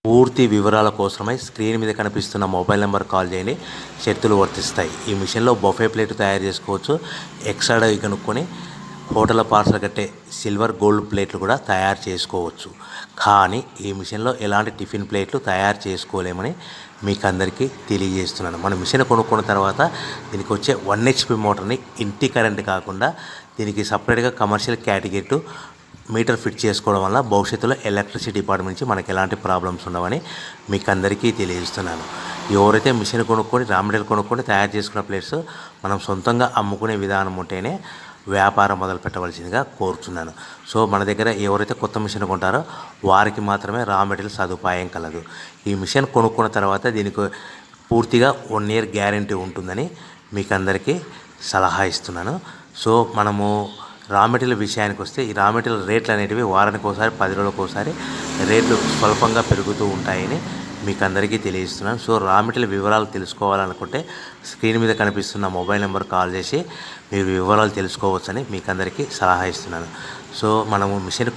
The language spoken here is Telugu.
పూర్తి వివరాల కోసమై స్క్రీన్ మీద కనిపిస్తున్న మొబైల్ నెంబర్ కాల్ చేయండి. షరతులు వర్తిస్తాయి. ఈ మిషన్లో బొఫే ప్లేట్ తయారు చేసుకోవచ్చు. ఎక్స్ట్రా కనుక్కొని హోటల్ పార్సల్ కట్టే సిల్వర్ గోల్డ్ ప్లేట్లు కూడా తయారు చేసుకోవచ్చు. కానీ ఈ మిషన్లో ఎలాంటి టిఫిన్ ప్లేట్లు తయారు చేసుకోలేమని మీకు అందరికీ తెలియజేస్తున్నాను. మన మిషన్ కొనుక్కున్న తర్వాత దీనికి వచ్చే 1 HP మోటార్ని ఇంటి కరెంట్ కాకుండా దీనికి సపరేట్గా కమర్షియల్ కేటగిరీ మీటర్ ఫిట్ చేసుకోవడం వల్ల భవిష్యత్తులో ఎలక్ట్రిసిటీ డిపార్ట్మెంట్ నుంచి మనకి ఎలాంటి ప్రాబ్లమ్స్ ఉండవని మీకు అందరికీ తెలియజేస్తున్నాను. ఎవరైతే మిషన్ కొనుక్కొని రా మెటీరియల్ కొనుక్కొని తయారు చేసుకున్న ప్లేట్స్ మనం సొంతంగా అమ్ముకునే విధానం ఉంటేనే వ్యాపారం మొదలు పెట్టవలసిందిగా కోరుతున్నాను. సో మన దగ్గర ఎవరైతే కొత్త మిషన్ కొంటారో వారికి మాత్రమే రా మెటీరియల్ సదుపాయం కలదు. ఈ మిషన్ కొనుక్కున్న తర్వాత దీనికి పూర్తిగా 1 year గ్యారంటీ ఉంటుందని మీకు అందరికీ సలహా ఇస్తున్నాను. సో మనము రా మెటీరియల్ విషయానికి వస్తే ఈ రా మెటీరియల్ రేట్లు అనేటివి వారానికి ఒకసారి 10 రోజులకు ఒకసారి రేట్లు స్వల్పంగా పెరుగుతూ ఉంటాయని మీకు అందరికీ తెలియజేస్తున్నాను. సో రా మెటీరియల్ వివరాలు తెలుసుకోవాలనుకుంటే స్క్రీన్ మీద కనిపిస్తున్న మొబైల్ నెంబర్ కాల్ చేసి మీరు వివరాలు తెలుసుకోవచ్చని మీకు అందరికీ సలహా ఇస్తున్నాను. సో మనము మిషన్